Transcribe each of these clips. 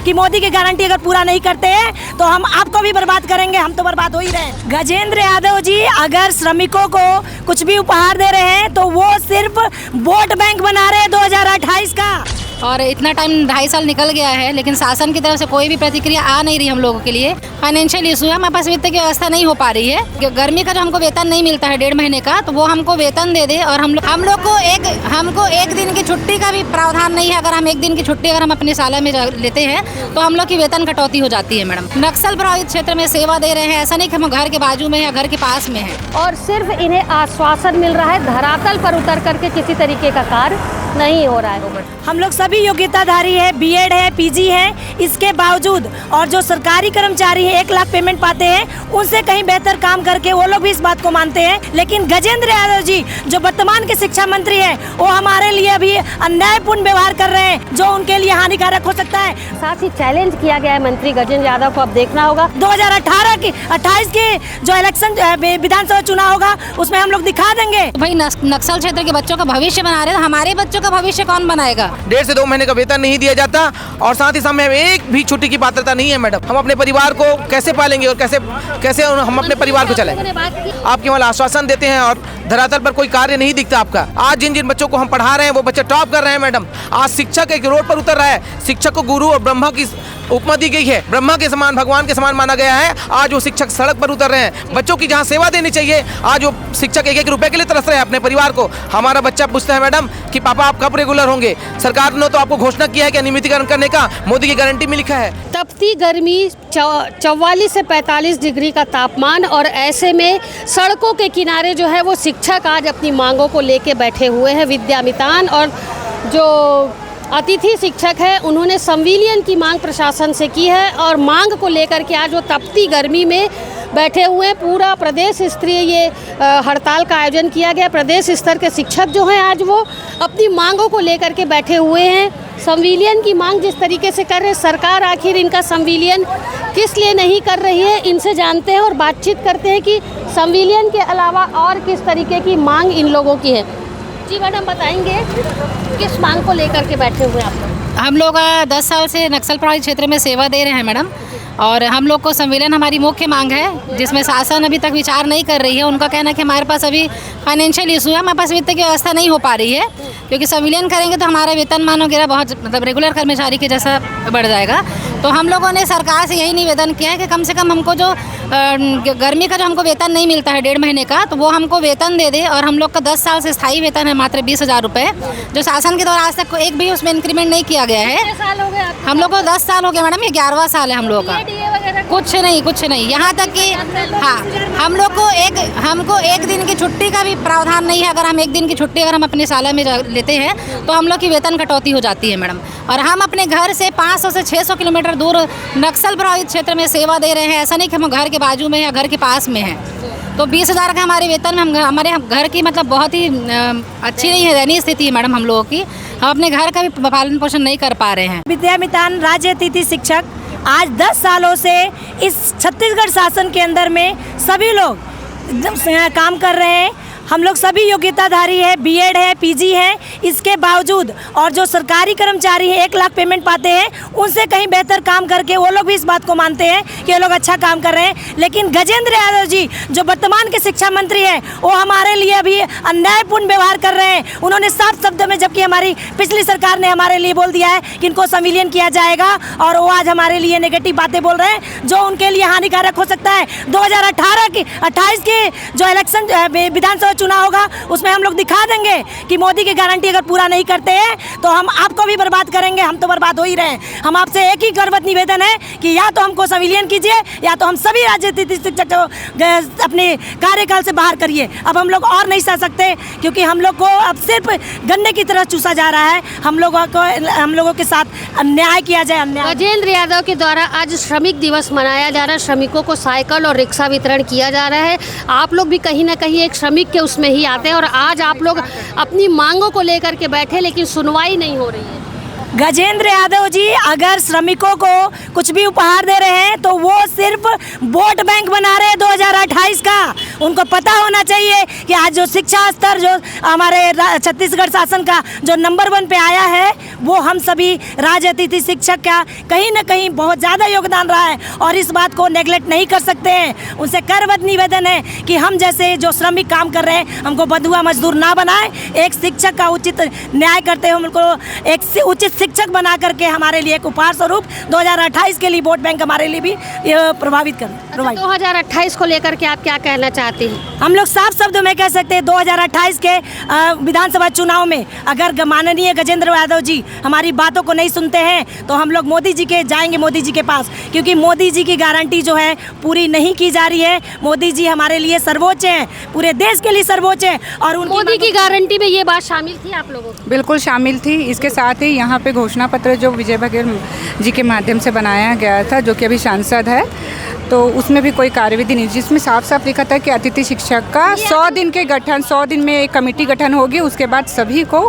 कि मोदी की गारंटी अगर पूरा नहीं करते हैं तो हम आपको भी बर्बाद करेंगे, हम तो बर्बाद हो ही रहे हैं। गजेंद्र यादव जी अगर श्रमिकों को कुछ भी उपहार दे रहे हैं तो वो सिर्फ वोट बैंक बना रहे हैं 2028 का। और इतना टाइम 2.5 साल निकल गया है लेकिन शासन की तरफ से कोई भी प्रतिक्रिया आ नहीं रही हम लोगों के लिए। फाइनेंशियल इशू है, हमारे पास वित्त की व्यवस्था नहीं हो पा रही है। गर्मी का जो हमको वेतन नहीं मिलता है 1.5 महीने का, तो वो हमको वेतन दे दे। और हम लोग को एक दिन की छुट्टी का भी प्रावधान नहीं है। अगर हम एक दिन की छुट्टी अगर हम अपने साल में लेते हैं तो हम लोग की वेतन कटौती हो जाती है। मैडम नक्सल प्रभावित क्षेत्र में सेवा दे रहे हैं, ऐसा नहीं कि हम घर के बाजू में या घर के पास में है। और सिर्फ इन्हें आश्वासन मिल रहा है, धरातल पर उतर करके किसी तरीके का कार्य नहीं हो रहा है। हम लोग सभी योग्यताधारी है, बीएड है, पीजी है, इसके बावजूद और जो सरकारी कर्मचारी है 1 लाख पेमेंट पाते हैं उनसे कहीं बेहतर काम करके वो लोग भी इस बात को मानते हैं। लेकिन गजेंद्र यादव जी जो वर्तमान के शिक्षा मंत्री है वो हमारे लिए अभी अन्यायपूर्ण व्यवहार कर रहे हैं जो उनके लिए हानिकारक हो सकता है। साथ ही चैलेंज किया गया है मंत्री गजेंद्र यादव को, अब देखना होगा 2028 के जो इलेक्शन विधानसभा चुनाव होगा उसमें हम लोग दिखा देंगे। भाई नक्सल क्षेत्र के बच्चों का भविष्य बना रहे हैं, हमारे बच्चों का भविष्य कौन बनाएगा? 1.5 से 2 महीने का वेतन नहीं दिया जाता और साथ ही समय एक भी छुट्टी की पात्रता नहीं है। मैडम हम अपने परिवार को कैसे पालेंगे और कैसे हम अपने परिवार को चलाएंगे? आप केवल आश्वासन देते हैं और धरातल पर कोई कार्य नहीं दिखता आपका। आज जिन बच्चों को हम पढ़ा रहे हैं वो बच्चे टॉप कर रहे हैं। मैडम आज शिक्षक एक रोड पर उतर रहा है, शिक्षक को गुरु और ब्रह्मा की उपमा दी गई है, ब्रह्मा के समान भगवान के समान माना गया है। आज वो शिक्षक सड़क पर उतर रहे हैं, बच्चों की जहाँ सेवा देनी चाहिए आज वो शिक्षक 1-1 रुपए के लिए तरस रहे हैं अपने परिवार को। हमारा बच्चा पूछता है मैडम कि पापा आप कब रेगुलर होंगे? सरकार ने तो आपको घोषणा किया है कि अनियमितीकरण करने का, मोदी की गारंटी में लिखा है। तपती गर्मी, 44 से 45 डिग्री का तापमान और ऐसे में सड़कों के किनारे जो है वो शिक्षक आज अपनी मांगों को लेके बैठे हुए हैं। विद्यामितान और जो अतिथि शिक्षक है उन्होंने संविलियन की मांग प्रशासन से की है और मांग को लेकर के आज वो तपती गर्मी में बैठे हुए हैं। पूरा प्रदेश स्तरीय ये हड़ताल का आयोजन किया गया। प्रदेश स्तर के शिक्षक जो हैं आज वो अपनी मांगों को लेकर के बैठे हुए हैं। संविलियन की मांग जिस तरीके से कर रहे हैं, सरकार आखिर इनका संविलियन किस लिए नहीं कर रही है, इनसे जानते हैं और बातचीत करते हैं कि संविलियन के अलावा और किस तरीके की मांग इन लोगों की है। जी मैडम बताएंगे किस मांग को लेकर के बैठे हुए आप लोग? हम लोग 10 साल से नक्सल प्रभावित क्षेत्र में सेवा दे रहे हैं मैडम, और हम लोग को संविलियन हमारी मुख्य मांग है जिसमें शासन अभी तक विचार नहीं कर रही है। उनका कहना है कि हमारे पास अभी फाइनेंशियल इशू है, हमारे पास वित्त की व्यवस्था नहीं हो पा रही है, क्योंकि संविलियन करेंगे तो हमारा वेतन मान वगैरह बहुत मतलब रेगुलर कर्मचारी के जैसा बढ़ जाएगा। तो हम लोगों ने सरकार से यही निवेदन किया है कि कम से कम हमको जो गर्मी का जो हमको वेतन नहीं मिलता है 1.5 महीने का, तो वो हमको वेतन दे दे। और हम लोग का 10 साल से स्थायी वेतन है मात्र 20,000 रुपये, जो शासन के द्वारा आज तक एक भी उसमें इंक्रीमेंट नहीं किया गया है। हम लोग को 10 साल हो गए मैडम, ये 11वां साल है हम लोग का। कुछ नहीं यहाँ तक कि हाँ हमको एक दिन की छुट्टी का भी प्रावधान नहीं है। अगर हम एक दिन की छुट्टी अगर हम अपने साल में लेते हैं तो हम लोग की वेतन कटौती हो जाती है मैडम। और हम अपने घर से 500 से 600 किलोमीटर दूर नक्सल प्रभावित क्षेत्र में सेवा दे रहे हैं, ऐसा नहीं कि हम घर के बाजू में या घर के पास में है। तो 20,000 का हमारे वेतन में हमारे घर की मतलब बहुत ही अच्छी नहीं है, दयनीय स्थिति है मैडम हम लोगों की। हम अपने घर का भी पालन पोषण नहीं कर पा रहे हैं। विद्यामितान राज्य अतिथि शिक्षक आज 10 सालों से इस छत्तीसगढ़ शासन के अंदर में सभी लोग काम कर रहे हैं। हम लोग सभी योग्यताधारी है, बीएड है, पीजी है, इसके बावजूद और जो सरकारी कर्मचारी है 1 लाख पेमेंट पाते हैं उनसे कहीं बेहतर काम करके वो लोग भी इस बात को मानते हैं कि ये लोग अच्छा काम कर रहे हैं। लेकिन गजेंद्र यादव जी जो वर्तमान के शिक्षा मंत्री हैं वो हमारे लिए अभी अन्यायपूर्ण व्यवहार कर रहे हैं। उन्होंने साफ शब्दों में, जबकि हमारी पिछली सरकार ने हमारे लिए बोल दिया है कि इनको संविलियन किया जाएगा, और वो आज हमारे लिए नेगेटिव बातें बोल रहे हैं जो उनके लिए हानिकारक हो सकता है। 2028 के जो इलेक्शन विधानसभा चुनाव होगा उसमें हम लोग दिखा देंगे कि मोदी की गारंटी अगर पूरा नहीं करते हैं तो हम आपको भी बर्बाद करेंगे, हम तो बर्बाद हो ही रहे हैं। हम आपसे एक ही करवत निवेदन है कि या तो हमको संविलियन कीजिए या तो हम सभी राज्य अतिथि शिक्षक अपने कार्यकाल से बाहर करिए। अब हम लोग और नहीं सह सकते, क्योंकि हम लोग को अब सिर्फ गन्ने की तरह चूसा जा रहा है। हम लोगों के साथ अन्याय किया जाए। अन्याय गजेंद्र यादव के द्वारा आज श्रमिक दिवस मनाया जा रहा है। श्रमिकों को साइकिल और रिक्शा वितरण किया जा रहा है। आप लोग भी कहीं ना कहीं एक श्रमिक के उसमें ही आते हैं और आज आप लोग अपनी मांगों को लेकर के बैठे, लेकिन सुनवाई नहीं हो रही है। गजेंद्र यादव जी अगर श्रमिकों को कुछ भी उपहार दे रहे हैं तो वो सिर्फ वोट बैंक बना रहे हैं 2028 का। उनको पता होना चाहिए कि आज जो शिक्षा स्तर जो हमारे छत्तीसगढ़ शासन का जो नंबर 1 पे आया है वो हम सभी राज्य अतिथि शिक्षक का कहीं ना कहीं बहुत ज़्यादा योगदान रहा है और इस बात को नेगलेक्ट नहीं कर सकते हैं। उनसे करबद्ध निवेदन है कि हम जैसे जो श्रमिक काम कर रहे हैं हमको बंधुआ मजदूर ना बनाए, एक शिक्षक का उचित न्याय करते हुए उनको एक उचित शिक्षक बना करके हमारे लिए एक उपहार स्वरूप 2028 के लिए वोट बैंक हमारे लिए भी प्रभावित कर 2028 को लेकर के आप क्या कहना चाहते हैं? हम लोग साफ शब्दों में कह सकते हैं 2028 के विधानसभा चुनाव में अगर माननीय गजेंद्र यादव जी हमारी बातों को नहीं सुनते हैं तो हम लोग मोदी जी के जाएंगे मोदी जी के पास, क्योंकि मोदी जी की गारंटी जो है पूरी नहीं की जा रही है। मोदी जी हमारे लिए सर्वोच्च हैं, पूरे देश के लिए सर्वोच्च हैं और मोदी की गारंटी में ये बात शामिल थी आप लोगों की? बिल्कुल शामिल थी। इसके साथ ही यहाँ पे घोषणा पत्र जो विजय बघेल जी के माध्यम से बनाया गया था, जो कि अभी सांसद है, तो उसमें भी कोई कार्यविधि नहीं, जिसमें साफ साफ लिखा था कि अतिथि शिक्षक का 100 दिन के गठन 100 दिन में एक कमेटी गठन होगी, उसके बाद सभी को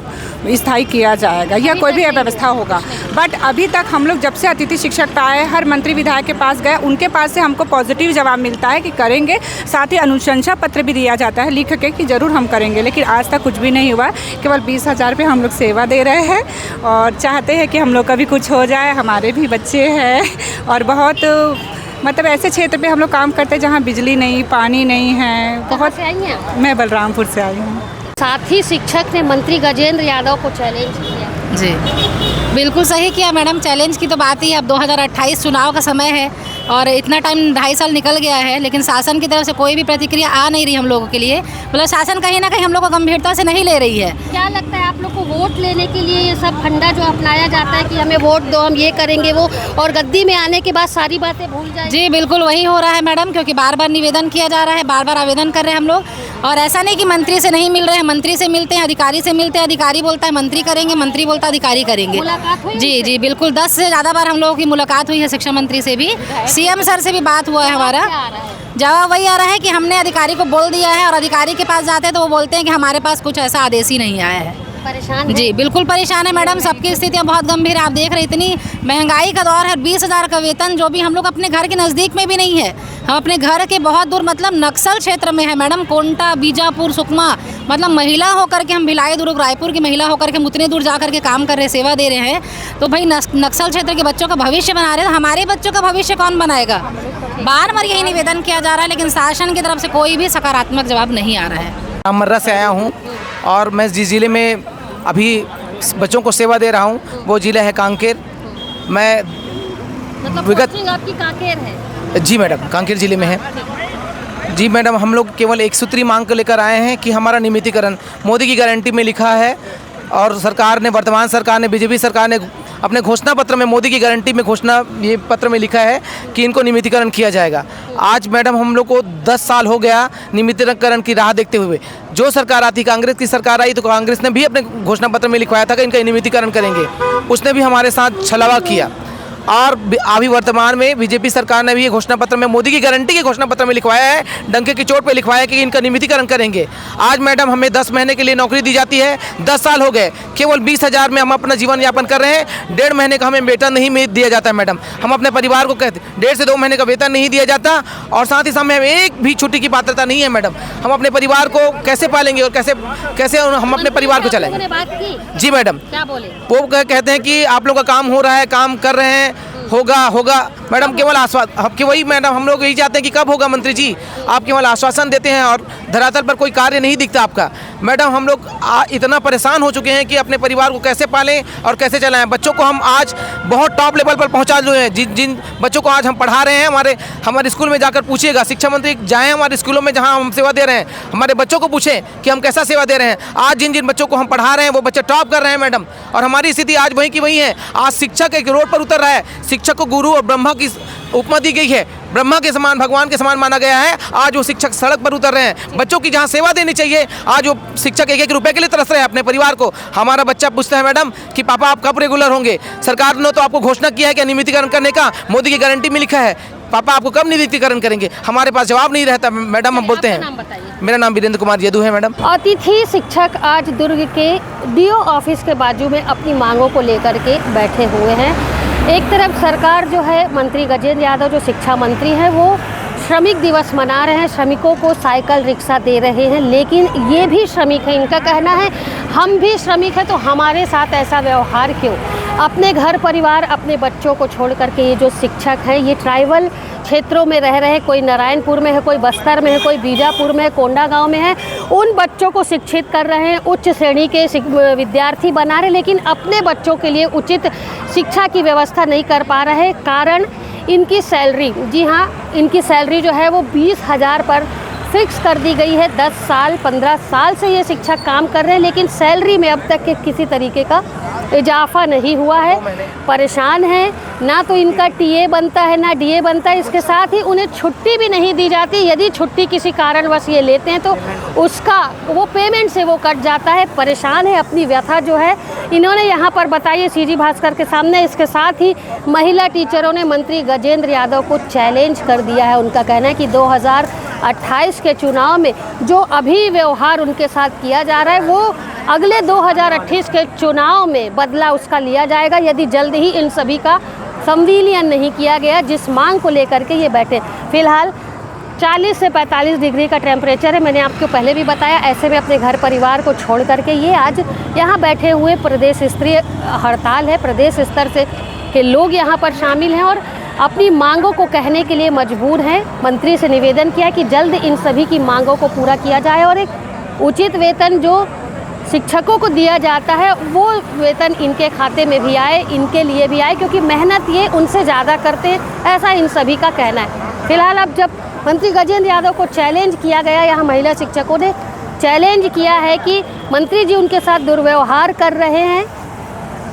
स्थायी किया जाएगा या कोई भी व्यवस्था होगा। बट अभी तक हम लोग जब से अतिथि शिक्षक आए, हर मंत्री विधायक के पास गए, उनके पास से हमको पॉजिटिव जवाब मिलता है कि करेंगे। साथ ही अनुशंसा पत्र भी दिया जाता है लिख के कि ज़रूर हम करेंगे, लेकिन आज तक कुछ भी नहीं हुआ। केवल 20,000 पे हम लोग सेवा दे रहे हैं और चाहते हैं कि हम लोग का भी कुछ हो जाए। हमारे भी बच्चे हैं और बहुत मतलब ऐसे क्षेत्र पे हम लोग काम करते हैं जहाँ बिजली नहीं, पानी नहीं है। बहुत से आई हैं? मैं बलरामपुर से आई हूँ। साथी शिक्षक ने मंत्री गजेंद्र यादव को चैलेंज किया। जी बिल्कुल सही किया मैडम। चैलेंज की तो बात ही, अब 2028 चुनाव का समय है और इतना टाइम 2.5 साल निकल गया है, लेकिन शासन की तरफ से कोई भी प्रतिक्रिया आ नहीं रही हम लोगों के लिए। मतलब शासन कहीं ना कहीं हम लोग को गंभीरता से नहीं ले रही है। क्या लगता है आप लोग को वोट लेने के लिए ये सब फंडा जो अपनाया जाता है कि हमें वोट दो, हम ये करेंगे वो, और गद्दी में आने के बाद सारी बातें भूल जाए? जी बिल्कुल वही हो रहा है मैडम, क्योंकि बार बार निवेदन किया जा रहा है, बार बार आवेदन कर रहे हैं हम लोग। और ऐसा नहीं कि मंत्री से नहीं मिल रहे हैं, मंत्री से मिलते हैं, अधिकारी से मिलते हैं, अधिकारी बोलता है मंत्री करेंगे, मंत्री बोलता है अधिकारी करेंगे। मुलाकात हुई? जी जी बिल्कुल 10 से ज़्यादा बार हम लोगों की मुलाकात हुई है शिक्षा मंत्री से भी, सीएम सर से भी बात हुआ है हमारा। जवाब वही आ रहा है कि हमने अधिकारी को बोल दिया है और अधिकारी के पास जाते हैं तो वो बोलते हैं कि हमारे पास कुछ ऐसा आदेश ही नहीं आया है। परेशान? जी बिल्कुल परेशान है मैडम, सबकी स्थितियाँ बहुत गंभीर है। आप देख रहे इतनी महंगाई का दौर है, 20,000 का वेतन जो भी हम लोग अपने घर के नज़दीक में भी नहीं है, हम अपने घर के बहुत दूर मतलब नक्सल क्षेत्र में है मैडम, कोंटा, बीजापुर, सुकमा, मतलब महिला होकर के हम भिलाई दुर्ग रायपुर की महिला होकर के हम उतने दूर जा करके काम कर रहे हैं, सेवा दे रहे हैं। तो भाई नक्सल क्षेत्र के बच्चों का भविष्य बना रहे हैं, तो हमारे बच्चों का भविष्य कौन बनाएगा? बार बार यही निवेदन किया जा रहा है, लेकिन शासन की तरफ से कोई भी सकारात्मक जवाब नहीं आ रहा है। अमर्रा से आया हूँ और मैं जिस ज़िले में अभी बच्चों को सेवा दे रहा हूँ वो ज़िला है कांकेर। मैं मतलब पोस्टिंग आपकी कांकेर है? जी मैडम, कांकेर ज़िले में है। जी मैडम, हम लोग केवल एक सूत्री मांग को लेकर आए हैं कि हमारा नियमितीकरण मोदी की गारंटी में लिखा है और सरकार ने, वर्तमान सरकार ने, बीजेपी सरकार ने अपने घोषणा पत्र में मोदी की गारंटी में घोषणा ये पत्र में लिखा है कि इनको नियमितीकरण किया जाएगा। आज मैडम हम लोग को 10 साल हो गया नियमितीकरण की राह देखते हुए। जो सरकार आती, कांग्रेस की सरकार आई तो कांग्रेस ने भी अपने घोषणा पत्र में लिखवाया था कि इनका नियमितीकरण करेंगे, उसने भी हमारे साथ छलावा किया। और अभी वर्तमान में बीजेपी सरकार ने भी ये घोषणा पत्र में मोदी की गारंटी के घोषणा पत्र में लिखवाया है, डंके की चोट पे लिखवाया है कि इनका नियमितीकरण करेंगे। आज मैडम हमें 10 महीने के लिए नौकरी दी जाती है, 10 साल हो गए, केवल 20,000 में हम अपना जीवन यापन कर रहे हैं। 1.5 महीने का हमें वेतन नहीं दिया जाता है मैडम। हम अपने परिवार को कहते 1.5 से 2 महीने का वेतन नहीं दिया जाता और साथ ही साथ एक भी छुट्टी की पात्रता नहीं है मैडम। हम अपने परिवार को कैसे पालेंगे और कैसे हम अपने परिवार को चलाएंगे? जी मैडम, क्या बोले वो कहते हैं कि आप लोग का काम हो रहा है, काम कर रहे हैं, होगा मैडम, केवल आश्वासन। आपके वही मैडम, हम लोग यही चाहते हैं कि कब होगा मंत्री जी, आप केवल आश्वासन देते हैं और धरातल पर कोई कार्य नहीं दिखता आपका। मैडम हम लोग इतना परेशान हो चुके हैं कि अपने परिवार को कैसे पालें और कैसे चलाएं। बच्चों को हम आज बहुत टॉप लेवल पर पहुंचा दिए हैं। जिन बच्चों को आज हम पढ़ा रहे हैं, हमारे स्कूल में जाकर पूछिएगा, शिक्षा मंत्री जाएँ हमारे स्कूलों में जहाँ हम सेवा दे रहे हैं, हमारे बच्चों को पूछें कि हम कैसा सेवा दे रहे हैं। आज जिन बच्चों को हम पढ़ा रहे हैं वो बच्चे टॉप कर रहे हैं मैडम, और हमारी स्थिति आज वही की वही है। आज शिक्षक एक रोड पर उतर रहा है, शिक्षक को गुरु और ब्रह्मा की उपमा दी गई है, ब्रह्मा के समान, भगवान के समान माना गया है। आज वो शिक्षक सड़क पर उतर रहे हैं, बच्चों की जहाँ सेवा देनी चाहिए आज वो शिक्षक 1-1 रुपए के लिए तरस रहे हैं अपने परिवार को। हमारा बच्चा पूछता है मैडम कि पापा आप कब रेगुलर होंगे? सरकार ने तो आपको घोषणा किया है कि नियमितीकरण करने का, मोदी की गारंटी में लिखा है, पापा आपको कब नियमितीकरण करेंगे? हमारे पास जवाब नहीं रहता मैडम। हम बोलते हैं मेरा नाम वीरेंद्र कुमार यदू है मैडम। अतिथि शिक्षक आज दुर्ग के डीओ ऑफिस के बाजू में अपनी मांगों को लेकर के बैठे हुए हैं। एक तरफ सरकार जो है, मंत्री गजेंद्र यादव जो शिक्षा मंत्री हैं, वो श्रमिक दिवस मना रहे हैं, श्रमिकों को साइकिल रिक्शा दे रहे हैं, लेकिन ये भी श्रमिक है। इनका कहना है हम भी श्रमिक हैं तो हमारे साथ ऐसा व्यवहार क्यों। अपने घर परिवार, अपने बच्चों को छोड़ करके ये जो शिक्षक हैं, ये ट्राइबल क्षेत्रों में रह रहे हैं, कोई नारायणपुर में है, कोई बस्तर में है, कोई बीजापुर में है, कोंडागांव में है, उन बच्चों को शिक्षित कर रहे हैं, उच्च श्रेणी के विद्यार्थी बना रहे हैं, लेकिन अपने बच्चों के लिए उचित शिक्षा की व्यवस्था नहीं कर पा रहे। कारण इनकी सैलरी, जी हाँ, इनकी सैलरी जो है वो 20,000 पर फिक्स कर दी गई है। 10 साल 15 साल से ये शिक्षक काम कर रहे हैं, लेकिन सैलरी में अब तक के किसी तरीके का इजाफा नहीं हुआ है। परेशान हैं, ना तो इनका टीए बनता है ना डीए बनता है, इसके साथ ही उन्हें छुट्टी भी नहीं दी जाती। यदि छुट्टी किसी कारणवश ये लेते हैं तो उसका वो पेमेंट से वो कट जाता है। परेशान है, अपनी व्यथा जो है इन्होंने यहाँ पर बताई है सीजी भास्कर के सामने। इसके साथ ही महिला टीचरों ने मंत्री गजेंद्र यादव को चैलेंज कर दिया है। उनका कहना है कि 2028 के चुनाव में जो अभी व्यवहार उनके साथ किया जा रहा है वो अगले 2028 के चुनाव में बदला उसका लिया जाएगा, यदि जल्द ही इन सभी का संविलियन नहीं किया गया, जिस मांग को लेकर के ये बैठे। फिलहाल 40 से 45 डिग्री का टेम्परेचर है, मैंने आपको पहले भी बताया। ऐसे में अपने घर परिवार को छोड़ करके ये आज यहाँ बैठे हुए, प्रदेश स्तरीय हड़ताल है, प्रदेश स्तर से के लोग यहाँ पर शामिल हैं और अपनी मांगों को कहने के लिए मजबूर हैं। मंत्री से निवेदन किया कि जल्द इन सभी की मांगों को पूरा किया जाए और एक उचित वेतन जो शिक्षकों को दिया जाता है वो वेतन इनके खाते में भी आए, इनके लिए भी आए, क्योंकि मेहनत ये उनसे ज़्यादा करते हैं, ऐसा इन सभी का कहना है। फिलहाल अब जब मंत्री गजेंद्र यादव को चैलेंज किया गया, यहाँ महिला शिक्षकों ने चैलेंज किया है कि मंत्री जी उनके साथ दुर्व्यवहार कर रहे हैं।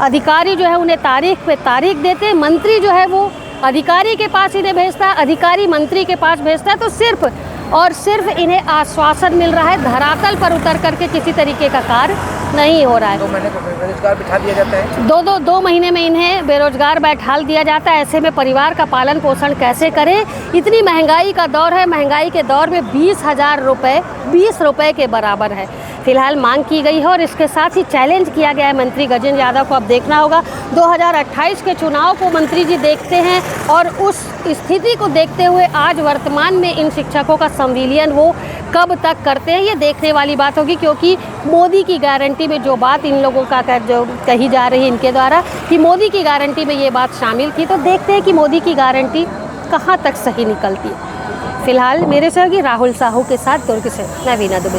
अधिकारी जो है उन्हें तारीख पे तारीख देते हैं, मंत्री जो है वो अधिकारी के पास इन्हें भेजता है, अधिकारी मंत्री के पास भेजता है, तो सिर्फ और सिर्फ इन्हें आश्वासन मिल रहा है, धरातल पर उतर करके किसी तरीके का कार्य नहीं हो रहा है। 2 महीने को बेरोजगार बिठा दिया जाता है। 2 महीने में इन्हें बेरोजगार बैठाल दिया जाता है। ऐसे में परिवार का पालन पोषण कैसे करें। इतनी महंगाई का दौर है, महंगाई के दौर में 20,000 रुपये 20 रुपये के बराबर है। फिलहाल मांग की गई है और इसके साथ ही चैलेंज किया गया है मंत्री गजेंद्र यादव को। अब देखना होगा 2028 के चुनाव को मंत्री जी देखते हैं और उस स्थिति को देखते हुए आज वर्तमान में इन शिक्षकों का संविलियन वो कब तक करते हैं, ये देखने वाली बात होगी। क्योंकि मोदी की गारंटी में जो बात इन लोगों का जो कही जा रही है इनके द्वारा कि मोदी की गारंटी में ये बात शामिल थी, तो देखते हैं कि मोदी की गारंटी कहाँ तक सही निकलती है। फिलहाल मेरे सहयोगी राहुल साहू के साथ दुर्ग से मैं वीना दुबे।